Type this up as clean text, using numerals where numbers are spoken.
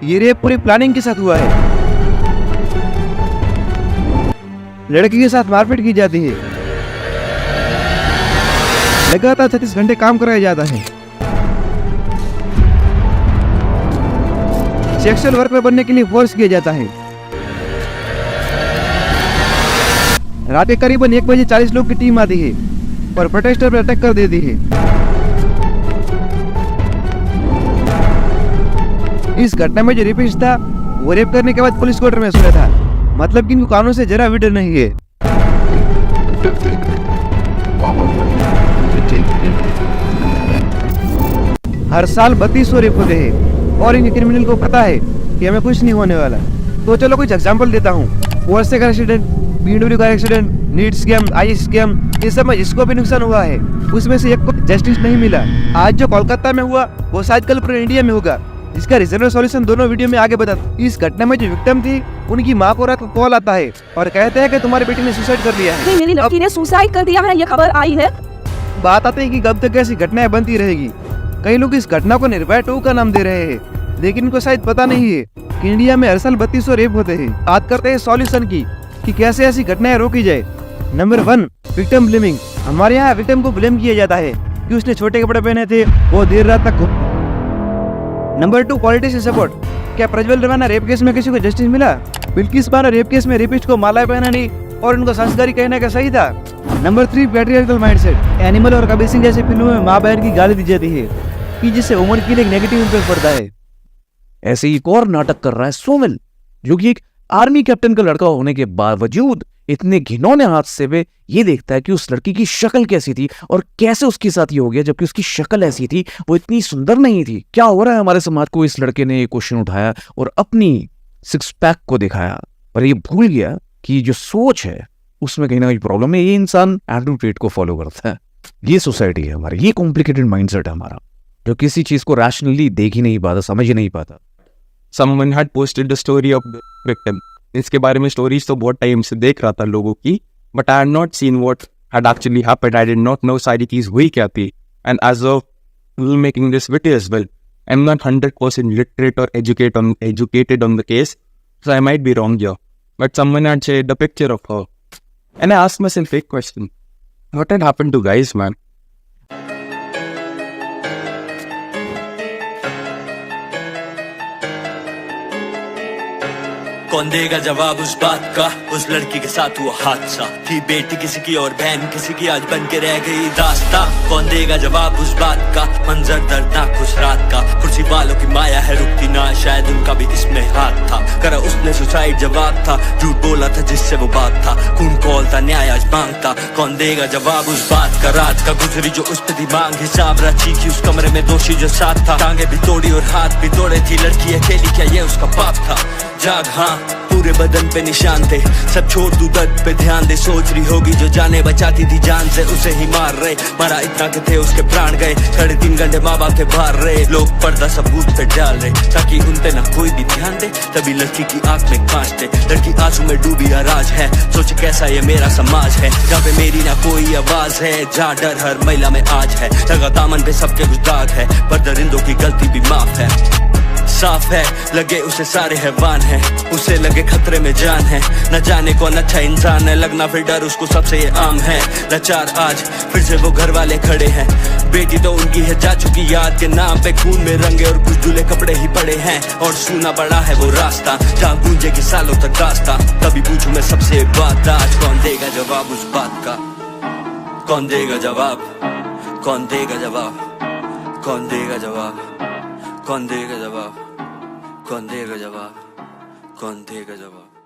ये रेप पूरी प्लानिंग के साथ हुआ है। लड़की के साथ मारपीट की जाती है, लगातार 36 घंटे काम कराया जाता है, सेक्सुअल वर्कर बनने के लिए फोर्स किया जाता है। रात के करीबन 1 बजे 40 लोग की टीम आती है और प्रोटेस्टर पर अटैक कर देती है। इस घटना में जो रेपिस्ट था वो रेप करने के बाद पुलिस क्वार्टर में सोया था, मतलब कि इनको कानून से जरा भी डर नहीं है। हर साल 3200 रेप होते हैं और इन क्रिमिनल को पता है कि हमें कुछ नहीं होने वाला। तो चलो कुछ एग्जांपल देता हूँ। फोर्स का एक्सीडेंट, BMW का accident, NEET scam, IS scam, इस सब में जिसको भी नुकसान हुआ है उसमें से एक को जस्टिस नहीं मिला। आज जो कोलकाता में हुआ वो शायद कल पूरे इंडिया में होगा, जिसका रीजनल सॉल्यूशन दोनों वीडियो में आगे बता। इस घटना में जो विक्टिम थी उनकी माँ को रात को कॉल आता है और कहते हैं कि तुम्हारी बेटी ने सुसाइड कर लिया है। मेरी लड़की ने सुसाइड कर दिया है, ये खबर आई है। बात आती है कि कब तक ऐसी घटनाएं बनती रहेगी। कई लोग इस घटना को निर्भया 2 का नाम दे रहे हैं, लेकिन इनको शायद पता नहीं है कि इंडिया में हर साल 3200 रेप होते हैं। बात करते हैं सॉल्यूशन की कि कैसे ऐसी घटनाएं रोकी जाए। Number 1, victim blaming. हमारे यहाँ विक्टिम को ब्लेम किया जाता है कि उसने छोटे कपड़े पहने थे, वो देर रात तक। Number 2, politician support. क्या प्रज्वल रवाना रेप केस में किसी को जस्टिस मिला? बिल्किस बानो रेप केस में रेपिस्ट को माला पहनानी और उनको संस्कारी कहने का सही था। Number 3, patriarchal mindset. एनिमल और कबीर सिंह जैसे फिल्मों में माँ बहन की गाली दी जाती है कि जिससे वुमन के लिए एक नेगेटिव इम्पैक्ट पड़ता है। ऐसे ही एक और नाटक कर रहा है सोमिल, जो कि एक आर्मी कैप्टन का लड़का होने के बावजूद इतने घिनौने हाथ से वे ये देखता है कि उस लड़की की शक्ल कैसी थी और कैसे उसके साथ ये हो गया, जबकि उसकी शक्ल ऐसी थी, वो इतनी सुंदर नहीं थी। क्या हो रहा है हमारे समाज को? इस लड़के ने ये क्वेश्चन उठाया और अपनी 6 पैक को दिखाया, पर ये भूल गया कि जो सोच है उसमें कहीं ना कहीं प्रॉब्लम है। ये इंसान एंड्रू टेट को फॉलो करता है। ये सोसाइटी है हमारी, ये कॉम्प्लिकेटेड माइंडसेट है हमारा, जो किसी चीज को रैशनली देख ही नहीं पाता, समझ ही नहीं पाता। Someone had posted the story of the victim. इसके बारे में स्टोरीज तो बहुत टाइम से देख रहा था लोगों की, but I had not seen what had actually happened. I did not know सारी चीज हुई क्या थी. And as of making this video as well, I'm not 100% literate or educated on the case, so I might be wrong here. But someone had shared the picture of her, and I asked myself a question: what had happened to guys, man? कौन देगा जवाब उस बात का? उस लड़की के साथ हुआ हादसा, थी बेटी किसी की और बहन किसी की, आज बन के रह गई रास्ता। कौन देगा जवाब उस बात का? मंजर दर्दनाक उस रात का, कुर्सी वालों की माया है रुकती ना, शायद उनका भी इसमें हाथ था। करा उसने सुसाइड, जवाब था झूठ बोला था जिससे वो बात था, खून खोलता न्याय आज मांगता। कौन देगा जवाब उस बात का? रात का गुजरी जो उस पे थी मांग, हिसाब रची की उस कमरे में दोषी जो साथ था, टांगे भी तोड़ी और हाथ भी तोड़े, थी लड़की अकेली, क्या ये उसका पाप था? जाग हाँ, पूरे बदन पे निशान थे, सब छोड़ दू दर्द पे ध्यान दे। सोच रही होगी जो जाने बचाती थी जान से, उसे ही मार रहे, मरा इतना के थे उसके प्राण गए। 3.5 घंटे माँ बाप थे बाहर रहे, लोग पर्दा सबूत पे डाल रहे ताकि उन पे न कोई भी ध्यान दे। तभी लड़की की आंख में कांच थे, लड़की आंसू में डूबी आराज है, सोचे कैसा ये मेरा समाज है जहाँ पे मेरी ना कोई आवाज है, जहाँ डर हर महिला में आज है। लगा दामन पे सबके कुछ दाग है, पर दरिंदों की गलती भी माफ है। साफ है लगे उसे सारे हैवान है, उसे लगे खतरे में जान है, न जाने कौन अच्छा इंसान है, लगना फिर डर उसको सबसे ये आम है। लाचार आज फिर से वो घर वाले खड़े हैं, बेटी तो उनकी है जा चुकी याद के नाम पे, खून में रंगे और कुछ धुले कपड़े ही पड़े हैं, और सूना पड़ा है वो रास्ता जहाँ गूंजेगी सालों तक रास्ता। तभी पूछूं मैं सबसे एक बात, आज कौन देगा जवाब उस बात का? कौन देगा जवाब? कौन देगा जवाब? कौन देगा जवाब? कौन देगा जवाब? कौन देगा जवाब? कौन देगा जवाब?